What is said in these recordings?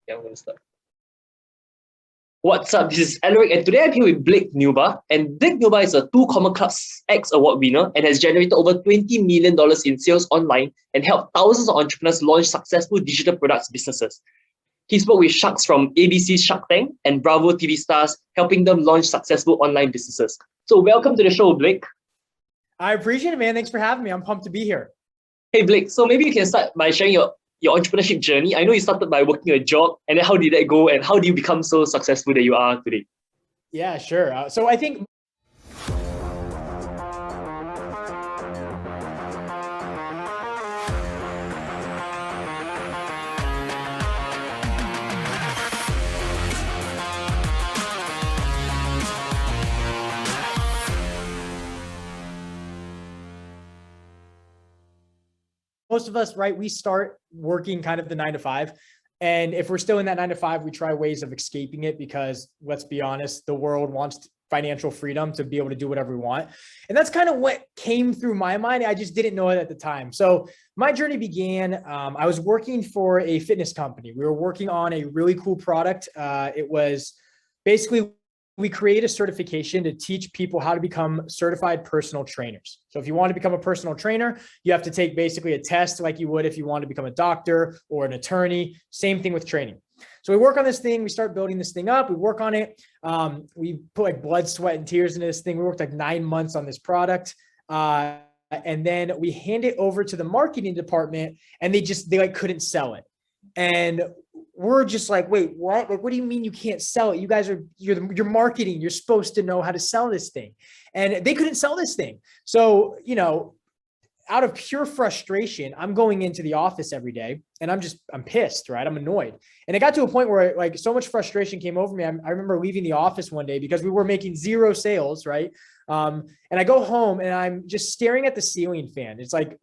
Yeah, I'm gonna start. What's up? This is Alaric, and today I'm here with Blake Nubar. And Blake Nubar is a 2 Common Class X Award winner and has generated over $20 million in sales online and helped thousands of entrepreneurs launch successful digital products businesses. He's worked with sharks from ABC's Shark Tank and Bravo TV stars, helping them launch successful online businesses. So welcome to the show, Blake. I appreciate it, man. Thanks for having me. I'm pumped to be here. Hey, Blake. So maybe you can start by sharing your entrepreneurship journey. I know you started by working a job, and then how did that go, and how do you become so successful that you are today? Yeah, sure. So I think most of us, right, we start working kind of the 9 to 5. And if we're still in that 9 to 5, we try ways of escaping it because, let's be honest, the world wants financial freedom to be able to do whatever we want. And that's kind of what came through my mind. I just didn't know it at the time. So my journey began, I was working for a fitness company. We were working on a really cool product. It was basically, we create a certification to teach people how to become certified personal trainers. So if you want to become a personal trainer, you have to take basically a test like you would if you want to become a doctor or an attorney. Same thing with training. So we work on this thing. We start building this thing up. We work on it. We put like blood, sweat, and tears into this thing. We worked like 9 months on this product. And then we hand it over to the marketing department and they like couldn't sell it. And we're just like, wait, what? Like, what do you mean you can't sell it? You guys you're marketing. You're supposed to know how to sell this thing. And they couldn't sell this thing. So, out of pure frustration, I'm going into the office every day and I'm pissed, right? I'm annoyed. And it got to a point where like so much frustration came over me. I remember leaving the office one day because we were making 0 sales, right? And I go home and I'm just staring at the ceiling fan. It's like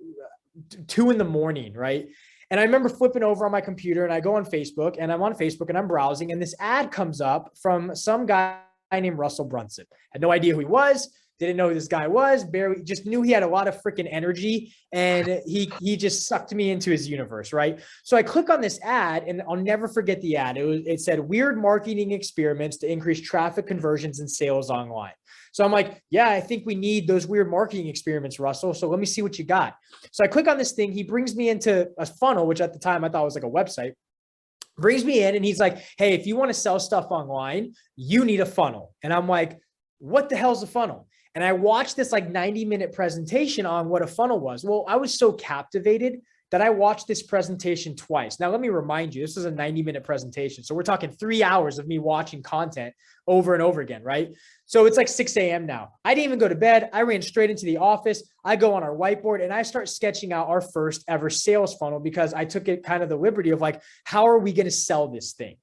2 a.m, right? And I remember flipping over on my computer and I go on Facebook and I'm on Facebook and I'm browsing and this ad comes up from some guy named Russell Brunson. Had no idea who he was. Didn't know who this guy was, barely just knew he had a lot of freaking energy and he just sucked me into his universe, right? So I click on this ad and I'll never forget the ad. It said weird marketing experiments to increase traffic conversions and sales online. So I'm like, yeah, I think we need those weird marketing experiments, Russell. So let me see what you got. So I click on this thing. He brings me into a funnel, which at the time I thought was like a website. Brings me in and he's like, hey, if you want to sell stuff online, you need a funnel. And I'm like, what the hell's a funnel? And I watched this like 90-minute presentation on what a funnel was. Well, I was so captivated that I watched this presentation twice. Now, let me remind you, this is a 90-minute presentation. So we're talking 3 hours of me watching content over and over again, right? So it's like 6 a.m. now. I didn't even go to bed. I ran straight into the office. I go on our whiteboard and I start sketching out our first ever sales funnel because I took it kind of the liberty of like, how are we going to sell this thing?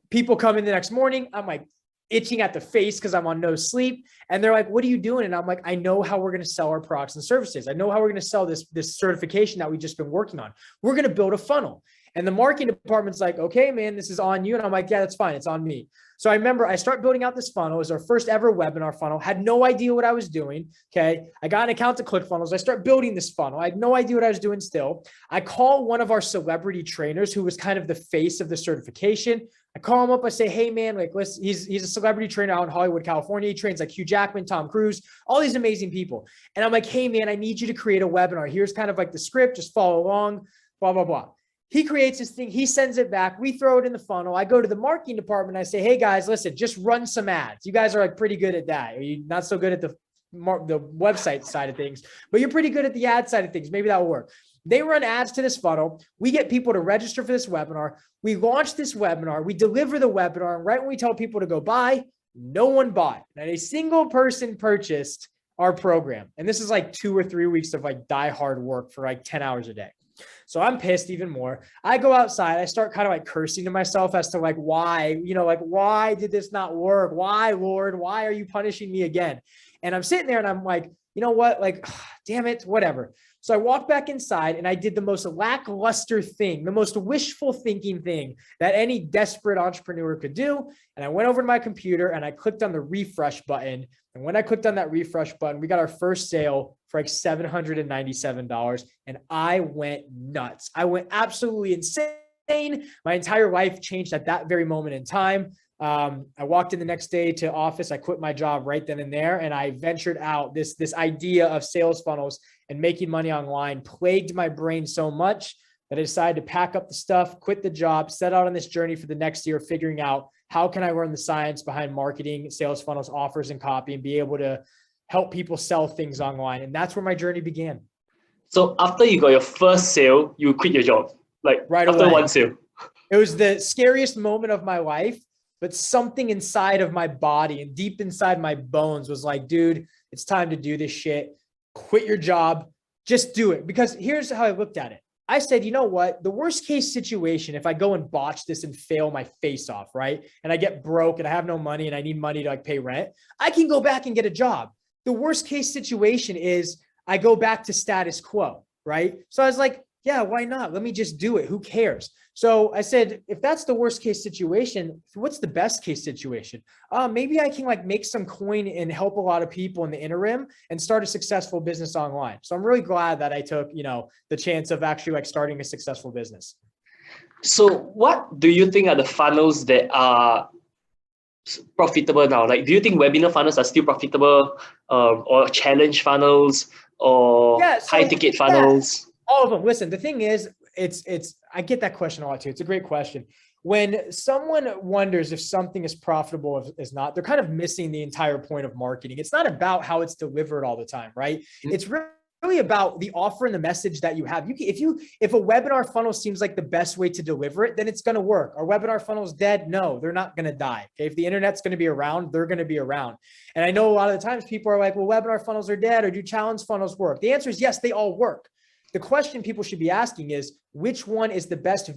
People come in the next morning. I'm like, itching at the face because I'm on no sleep. And they're like, what are you doing? And I'm like, I know how we're going to sell our products and services. I know how we're going to sell this certification that we've just been working on. We're going to build a funnel. And the marketing department's like, okay, man, this is on you. And I'm like, yeah, that's fine. It's on me. So I remember I start building out this funnel. It was our first ever webinar funnel. Had no idea what I was doing. Okay. I got an account to ClickFunnels. I start building this funnel. I had no idea what I was doing still. I call one of our celebrity trainers who was kind of the face of the certification. I call him up. I say, hey man, like listen, he's a celebrity trainer out in Hollywood, California. He trains like Hugh Jackman, Tom Cruise, all these amazing people. And I'm like, hey man, I need you to create a webinar. Here's kind of like the script, just follow along, blah, blah, blah. He creates this thing. He sends it back. We throw it in the funnel. I go to the marketing department. I say, hey guys, listen, just run some ads. You guys are like pretty good at that. Are you not so good at the website side of things, but you're pretty good at the ad side of things. Maybe that will work. They run ads to this funnel. We get people to register for this webinar. We launch this webinar. We deliver the webinar. And right when we tell people to go buy, no one bought. Not a single person purchased our program. And this is like 2 or 3 weeks of like die hard work for like 10 hours a day. So I'm pissed even more. I go outside. I start kind of like cursing to myself as to like, why, like, why did this not work? Why, Lord? Why are you punishing me again? And I'm sitting there and I'm like, you know what? Like, damn it, whatever. So I walked back inside and I did the most lackluster thing, the most wishful thinking thing that any desperate entrepreneur could do. And I went over to my computer and I clicked on the refresh button. And when I clicked on that refresh button, we got our first sale for like $797. And I went nuts. I went absolutely insane. insane. My entire life changed at that very moment in time. I walked in the next day to office. I quit my job right then and there, and I ventured out. This idea of sales funnels and making money online plagued my brain so much that I decided to pack up the stuff, quit the job, set out on this journey for the next year, figuring out how can I learn the science behind marketing, sales funnels, offers, and copy, and be able to help people sell things online. And that's where my journey began. So after you got your first sale, you quit your job, like right after away. one sale. It was the scariest moment of my life, but something inside of my body and deep inside my bones was like, dude, it's time to do this shit. Quit your job. Just do it. Because here's how I looked at it. I said, you know what? The worst case situation, if I go and botch this and fail my face off, right? And I get broke and I have no money and I need money to like pay rent, I can go back and get a job. The worst case situation is I go back to status quo, right? So I was like, yeah, why not? Let me just do it. Who cares? So I said, if that's the worst case situation, what's the best case situation? Maybe I can like make some coin and help a lot of people in the interim and start a successful business online. So I'm really glad that I took, the chance of actually like starting a successful business. So what do you think are the funnels that are profitable now? Like, do you think webinar funnels are still profitable, or challenge funnels, or high ticket funnels? All of them. Listen, the thing is, I get that question a lot too. It's a great question. When someone wonders if something is profitable or is not, they're kind of missing the entire point of marketing. It's not about how it's delivered all the time, right? Mm-hmm. It's really about the offer and the message that you have. If a webinar funnel seems like the best way to deliver it, then it's going to work. Are webinar funnels dead? No, they're not going to die. Okay? If the internet's going to be around, they're going to be around. And I know a lot of the times people are like, well, webinar funnels are dead, or do challenge funnels work? The answer is yes, they all work. The question people should be asking is, which one is the best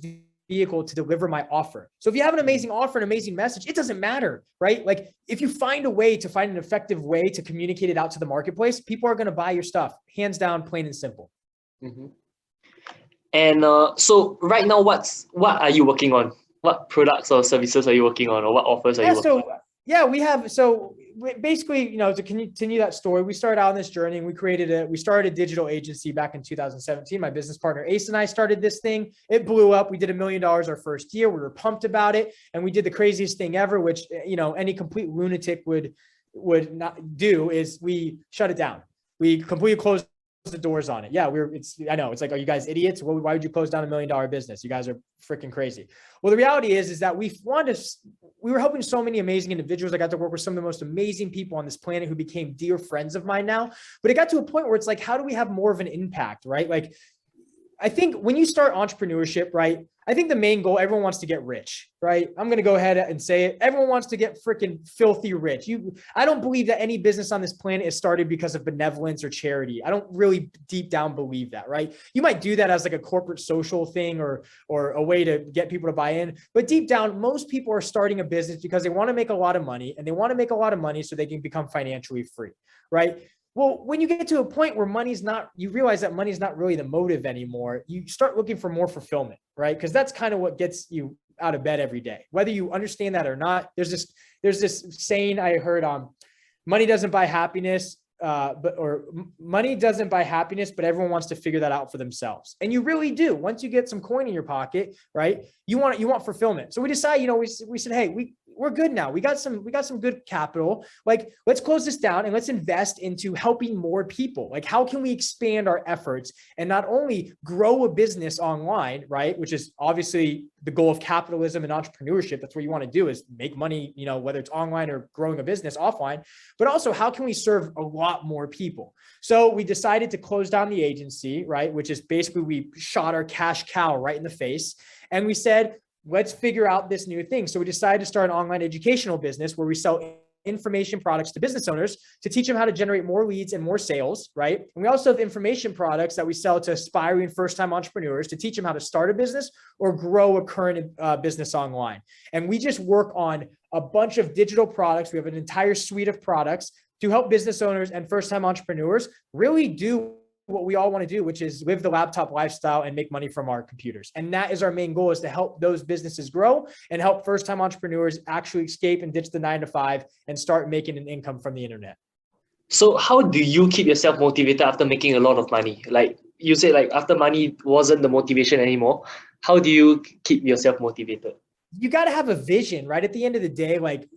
vehicle to deliver my offer? So if you have an amazing offer, an amazing message, it doesn't matter, right? Like if you find an effective way to communicate it out to the marketplace, people are going to buy your stuff, hands down, plain and simple. Mm-hmm. And so right now, what are you working on? What products or services are you working on, or what offers are you working on? Yeah, we have. So basically, to continue that story, we started out on this journey and we started a digital agency back in 2017. My business partner, Ace, and I started this thing. It blew up. We did $1 million our first year. We were pumped about it. And we did the craziest thing ever, which, any complete lunatic would not do, is we shut it down. We completely closed the doors on it. Yeah, I know it's like, are you guys idiots? Well, why would you close down $1 million business? You guys are freaking crazy. Well, the reality is that we were helping so many amazing individuals. I got to work with some of the most amazing people on this planet who became dear friends of mine now. But it got to a point where it's like, how do we have more of an impact, right? Like, I think when you start entrepreneurship, right, I think the main goal, everyone wants to get rich, right? I'm going to go ahead and say it. Everyone wants to get freaking filthy rich. I don't believe that any business on this planet is started because of benevolence or charity. I don't really deep down believe that, right? You might do that as like a corporate social thing or a way to get people to buy in. But deep down, most people are starting a business because they want to make a lot of money, and they want to make a lot of money so they can become financially free, right? Well, when you get to a point where you realize that money's not really the motive anymore, you start looking for more fulfillment, right? Because that's kind of what gets you out of bed every day. Whether you understand that or not, there's this saying I heard, money doesn't buy happiness, money doesn't buy happiness, but everyone wants to figure that out for themselves. And you really do. Once you get some coin in your pocket, right? You want fulfillment. So we decided, we said, hey, we're good now. We got some good capital. Like, let's close this down and let's invest into helping more people. Like, how can we expand our efforts and not only grow a business online, right? Which is obviously the goal of capitalism and entrepreneurship. That's what you want to do, is make money, whether it's online or growing a business offline, but also how can we serve a lot more people? So we decided to close down the agency, right? Which is basically, we shot our cash cow right in the face. And we said, let's figure out this new thing. So we decided to start an online educational business where we sell information products to business owners to teach them how to generate more leads and more sales, right? And we also have information products that we sell to aspiring first-time entrepreneurs to teach them how to start a business or grow a current business online. And we just work on a bunch of digital products. We have an entire suite of products to help business owners and first-time entrepreneurs really do what we all want to do, which is live the laptop lifestyle and make money from our computers. And that is our main goal, is to help those businesses grow and help first-time entrepreneurs actually escape and ditch the 9-to-5 and start making an income from the internet. So how do you keep yourself motivated after making a lot of money? Like you said, like after money wasn't the motivation anymore. how do you keep yourself motivated? You got to have a vision, right? At the end of the day, like,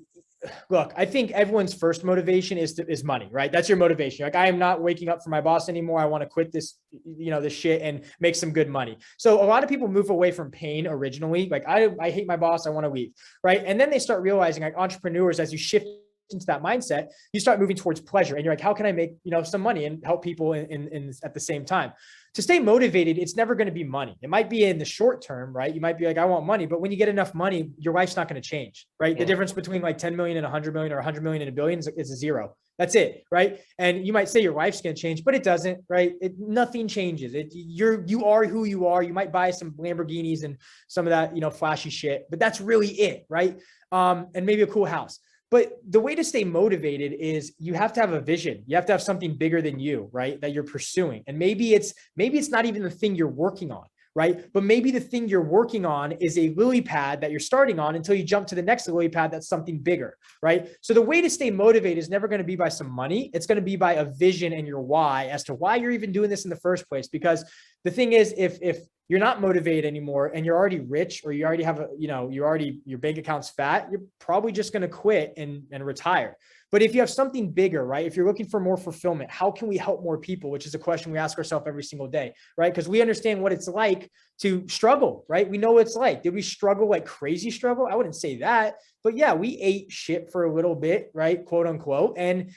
look, I think everyone's first motivation is money, right? That's your motivation. Like, I am not waking up for my boss anymore. I want to quit this, this shit and make some good money. So a lot of people move away from pain originally. Like, I hate my boss. I want to leave, right? And then they start realizing, like, entrepreneurs, as you shift into that mindset, you start moving towards pleasure, and you're like, how can I make, some money and help people in at the same time? To stay motivated, it's never going to be money. It might be in the short term, right? You might be like, I want money, but when you get enough money, your life's not going to change, right? The difference between like 10 million and 100 million or 100 million and a billion is a zero. That's it, right? And you might say your life's going to change, but it doesn't, right? Nothing changes. You are who you are. You might buy some Lamborghinis and some of that, flashy shit, but that's really it, right? And maybe a cool house. But the way to stay motivated is you have to have a vision. You have to have something bigger than you, right? That you're pursuing. And maybe it's not even the thing you're working on, right? But maybe the thing you're working on is a lily pad that you're starting on until you jump to the next lily pad that's something bigger, right? So the way to stay motivated is never going to be by some money. It's going to be by a vision and your why as to why you're even doing this in the first place. Because the thing is, if you're not motivated anymore and you're already rich, or you already have your bank account's fat, you're probably just going to quit and retire. But if you have something bigger, right? If you're looking for more fulfillment, how can we help more people? Which is a question we ask ourselves every single day, right? Because we understand what it's like to struggle, right? We know what it's like. Did we struggle, like crazy struggle? I wouldn't say that, but yeah, we ate shit for a little bit, right? Quote unquote. And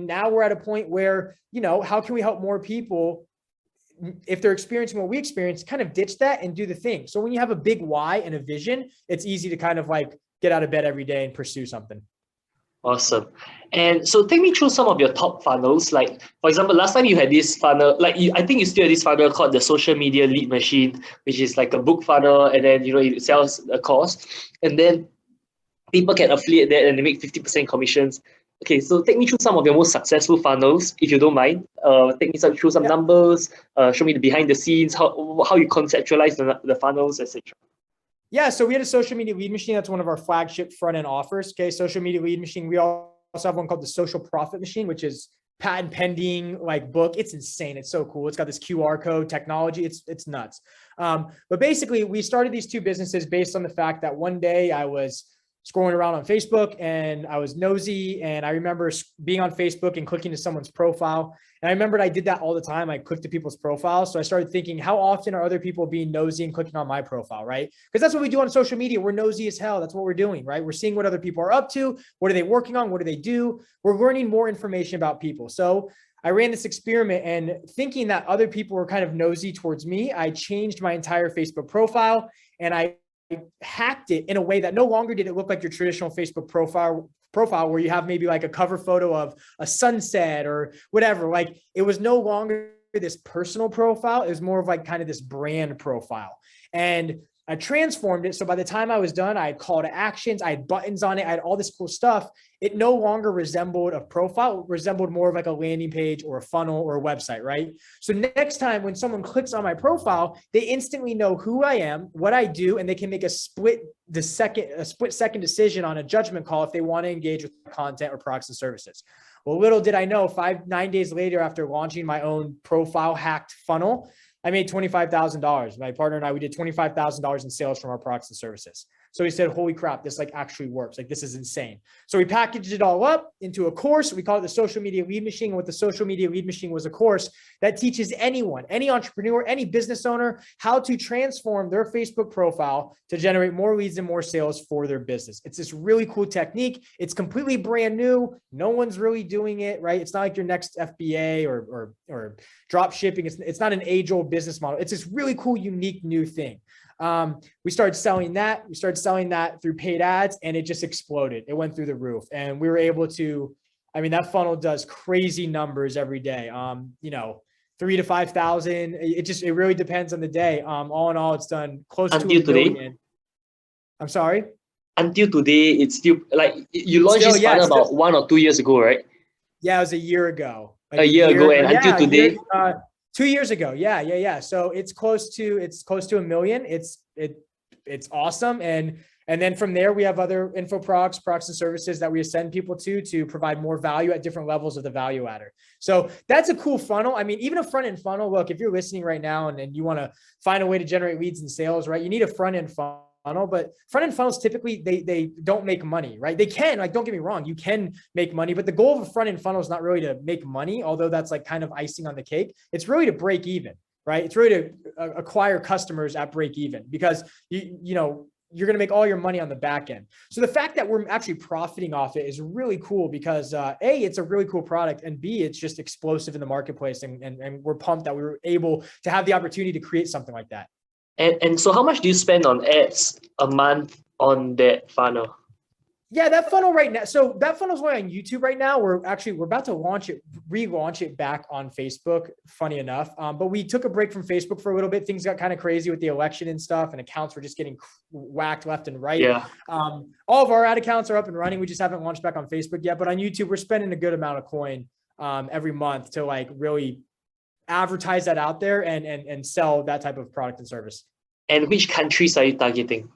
now we're at a point where, how can we help more people? If they're experiencing what we experience, kind of ditch that and do the thing. So when you have a big why and a vision, it's easy to kind of like get out of bed every day and pursue something. Awesome. And so take me through some of your top funnels. Like, for example, last time you had this funnel, I think you still have this funnel called the social media lead machine, which is like a book funnel, and then, it sells a course, and then people can affiliate that and they make 50% commissions. Okay, so take me through some of your most successful funnels, if you don't mind. Take me through some numbers, show me the behind the scenes, how you conceptualize the funnels, etc. Yeah, so we had a social media lead machine. That's one of our flagship front-end offers. Okay, social media lead machine. We also have one called the social profit machine, which is patent pending, like book. It's insane. It's so cool. It's got this QR code technology. It's nuts. But basically, we started these two businesses based on the fact that one day I was scrolling around on Facebook and I was nosy, and I remember being on Facebook and clicking to someone's profile. And I remembered I did that all the time. I clicked to people's profiles. So I started thinking, how often are other people being nosy and clicking on my profile, right? Because that's what we do on social media. We're nosy as hell. That's what we're doing, right? We're seeing what other people are up to. What are they working on? What do they do? We're learning more information about people. So I ran this experiment, and thinking that other people were kind of nosy towards me, I changed my entire Facebook profile, and I hacked it in a way that no longer did it look like your traditional Facebook profile where you have maybe like a cover photo of a sunset or whatever. Like, it was no longer this personal profile. It was more of like kind of this brand profile. And I transformed it. So by the time I was done, I had call to actions, I had buttons on it, I had all this cool stuff. It no longer resembled a profile. It resembled more of like a landing page or a funnel or a website, right? So next time when someone clicks on my profile, they instantly know who I am, what I do, and they can make a split second decision on a judgment call if they want to engage with content or products and services. Well, little did I know, 9 days later, after launching my own profile hacked funnel, I made $25,000. My partner and I, we did $25,000 in sales from our products and services. So we said, holy crap, this like actually works. Like, this is insane. So we packaged it all up into a course. We call it the social media lead machine. And what the social media lead machine was, a course that teaches anyone, any entrepreneur, any business owner, how to transform their Facebook profile to generate more leads and more sales for their business. It's this really cool technique. It's completely brand new. No one's really doing it, right? It's not like your next FBA or drop shipping. It's not an age-old business model. It's this really cool, unique new thing. We started selling that. We started selling that through paid ads, and it just exploded. It went through the roof, and we were able to, that funnel does crazy numbers every day. 3,000 to 5,000. It really depends on the day. All in all, it's done close to $1 billion. I'm sorry. Until today, it's still like you launched this funnel about 1 or 2 years ago, right? Yeah, it was a year ago. Like a year ago, and until today. 2 years ago. Yeah. So it's close to $1 million. It's awesome. And And then from there, we have other info products and services that we send people to provide more value at different levels of the value ladder. So that's a cool funnel. I mean, even a front end funnel, look, if you're listening right now and you want to find a way to generate leads and sales, right? You need a front end funnel, but front end funnels, typically they don't make money, right? They can, like, don't get me wrong, you can make money, but the goal of a front end funnel is not really to make money, although that's like kind of icing on the cake. It's really to break even, right? It's really to acquire customers at break even, because you're going to make all your money on the back end. So the fact that we're actually profiting off it is really cool, because A, it's a really cool product, and B, it's just explosive in the marketplace. And we're pumped that we were able to have the opportunity to create something like that. And so how much do you spend on ads a month on that funnel? Yeah, that funnel right now. So that funnel's going on YouTube right now. We're about to relaunch it back on Facebook, funny enough. But we took a break from Facebook for a little bit. Things got kind of crazy with the election and stuff, and accounts were just getting whacked left and right. Yeah. All of our ad accounts are up and running. We just haven't launched back on Facebook yet. But on YouTube, we're spending a good amount of coin every month to like really advertise that out there and sell that type of product and service. And which countries are you targeting?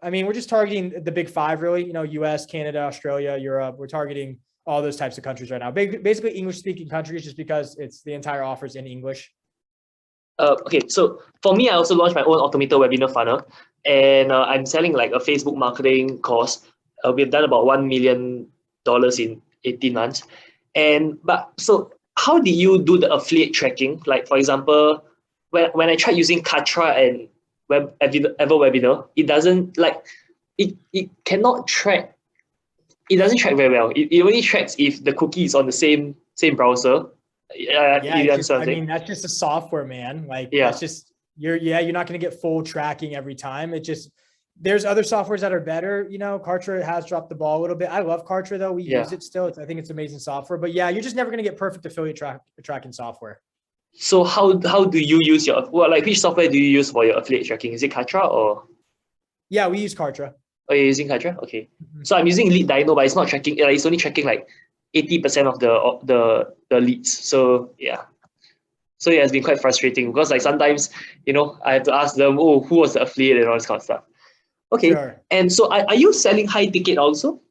I mean, we're just targeting the big five, really, US, Canada, Australia, Europe. We're targeting all those types of countries right now. Basically English speaking countries, just because it's the entire offers in English. Okay, so for me, I also launched my own automated webinar funnel, and I'm selling like a Facebook marketing course. We've done about $1 million in 18 months. So how do you do the affiliate tracking? Like, for example, when I tried using Katra and Webinar, it doesn't it cannot track. It doesn't track very well. It only tracks if the cookie is on the same browser. That's just a software, man. Like, that's just you're not going to get full tracking every time. There's other softwares that are better. Kartra has dropped the ball a little bit. I love Kartra though. We use it still. I think it's amazing software. But yeah, you're just never going to get perfect affiliate tracking software. So how do you use which software do you use for your affiliate tracking? Is it Katra or? Yeah, we use Kartra. Oh, you're using Katra? Okay. So I'm using Lead Dino, but it's not tracking. It's only tracking like 80% of the leads. So yeah. So yeah, it's been quite frustrating, because like sometimes I have to ask them, who was the affiliate and all this kind of stuff. Okay. Sure. And so are you selling high ticket also?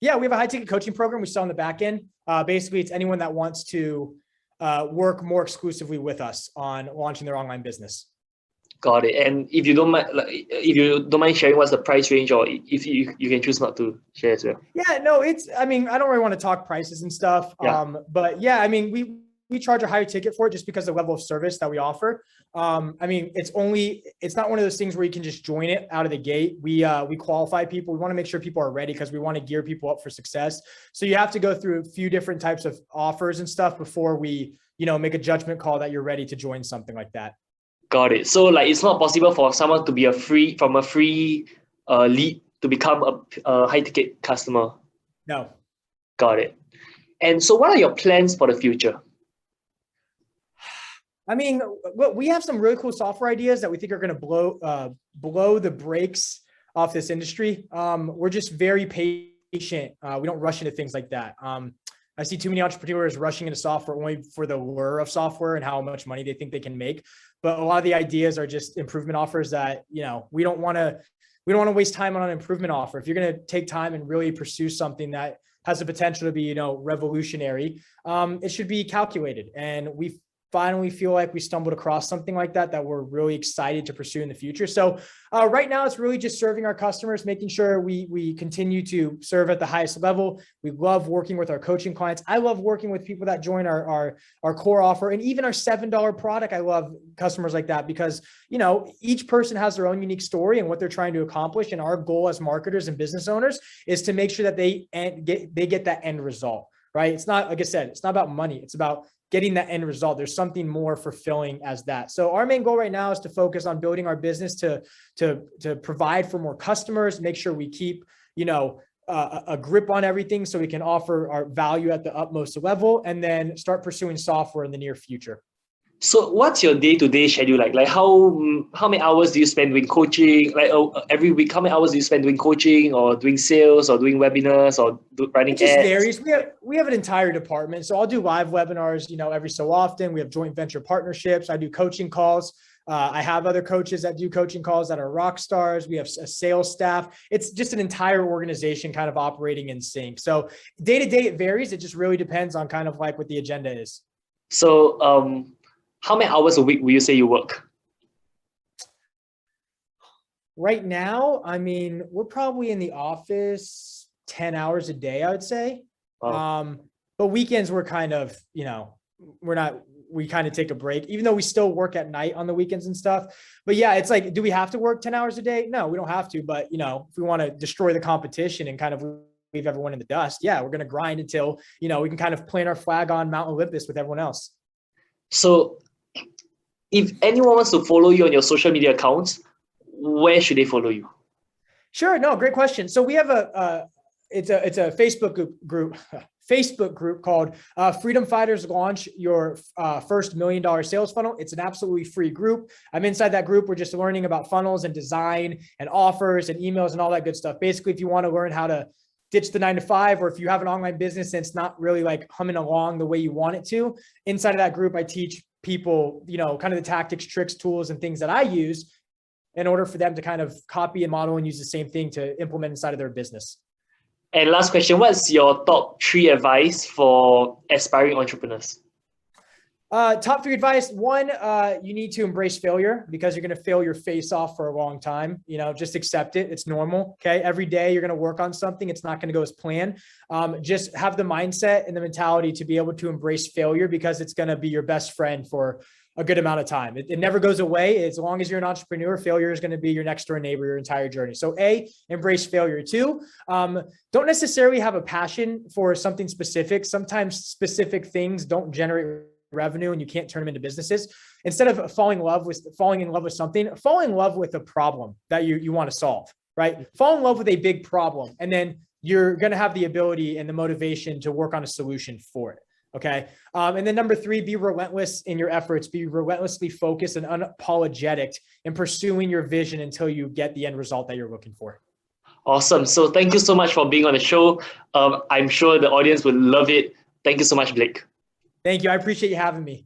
Yeah, we have a high ticket coaching program we sell on the back end. Basically, it's anyone that wants to work more exclusively with us on launching their online business. Got it. And if you don't mind sharing what's the price range, or if you can choose not to share as well. Yeah, no, I don't really want to talk prices and stuff. Yeah. But yeah, I mean, we charge a higher ticket for it just because of the level of service that we offer. It's not one of those things where you can just join it out of the gate. We qualify people. We want to make sure people are ready, because we want to gear people up for success. So you have to go through a few different types of offers and stuff before we, make a judgment call that you're ready to join something like that. Got it. So like, it's not possible for someone to be a free lead to become a high ticket customer. No. Got it. And so what are your plans for the future? I mean, we have some really cool software ideas that we think are going to blow the brakes off this industry. We're just very patient. We don't rush into things like that. I see too many entrepreneurs rushing into software only for the lure of software and how much money they think they can make. But a lot of the ideas are just improvement offers that, we don't want to waste time on an improvement offer. If you're going to take time and really pursue something that has the potential to be, revolutionary, it should be calculated. And we finally feel like we stumbled across something like that we're really excited to pursue in the future. So right now it's really just serving our customers, making sure we continue to serve at the highest level. We love working with our coaching clients. I love working with people that join our core offer, and even our $7 product. I love customers like that, because, each person has their own unique story and what they're trying to accomplish. And our goal as marketers and business owners is to make sure that they get that end result, right? It's not, like I said, it's not about money. It's about getting that end result. There's something more fulfilling as that. So our main goal right now is to focus on building our business to provide for more customers, make sure we keep, a grip on everything so we can offer our value at the utmost level, and then start pursuing software in the near future. So what's your day-to-day schedule like? Like how many hours do you spend doing coaching? Like every week, how many hours do you spend doing coaching or doing sales or doing webinars or running ads? It just varies. We have an entire department. So I'll do live webinars, every so often. We have joint venture partnerships. I do coaching calls. I have other coaches that do coaching calls that are rock stars. We have a sales staff. It's just an entire organization kind of operating in sync. So day to day, it varies. It just really depends on kind of like what the agenda is. So how many hours a week will you say you work? Right now, I mean, we're probably in the office 10 hours a day, I would say. Wow. But weekends we're kind of, we kind of take a break, even though we still work at night on the weekends and stuff. But yeah, it's like, do we have to work 10 hours a day? No, we don't have to. But, if we want to destroy the competition and kind of leave everyone in the dust, yeah, we're going to grind until, we can kind of plant our flag on Mount Olympus with everyone else. So if anyone wants to follow you on your social media accounts, where should they follow you? Sure. No, great question. So we have it's a Facebook group called Freedom Fighters Launch Your First $1 Million Sales Funnel. It's an absolutely free group. I'm inside that group. We're just learning about funnels and design and offers and emails and all that good stuff. Basically, if you want to learn how to ditch the 9-to-5, or if you have an online business and it's not really like humming along the way you want it to, inside of that group, I teach people, kind of the tactics, tricks, tools, and things that I use in order for them to kind of copy and model and use the same thing to implement inside of their business. And last question, what's your top 3 advice for aspiring entrepreneurs? Top 3 advice. 1, you need to embrace failure, because you're going to fail your face off for a long time. Just accept it. It's normal. Okay. Every day you're going to work on something. It's not going to go as planned. Just have the mindset and the mentality to be able to embrace failure, because it's going to be your best friend for a good amount of time. It never goes away. As long as you're an entrepreneur, failure is going to be your next door neighbor your entire journey. So A, embrace failure. 2, don't necessarily have a passion for something specific. Sometimes specific things don't generate revenue and you can't turn them into businesses. Instead of falling in love with something, fall in love with a problem that you want to solve, right? Fall in love with a big problem, and then you're going to have the ability and the motivation to work on a solution for it. Okay. And then number 3, be relentless in your efforts, be relentlessly focused and unapologetic in pursuing your vision until you get the end result that you're looking for. Awesome. So thank you so much for being on the show. I'm sure the audience will love it. Thank you so much, Blake. Thank you. I appreciate you having me.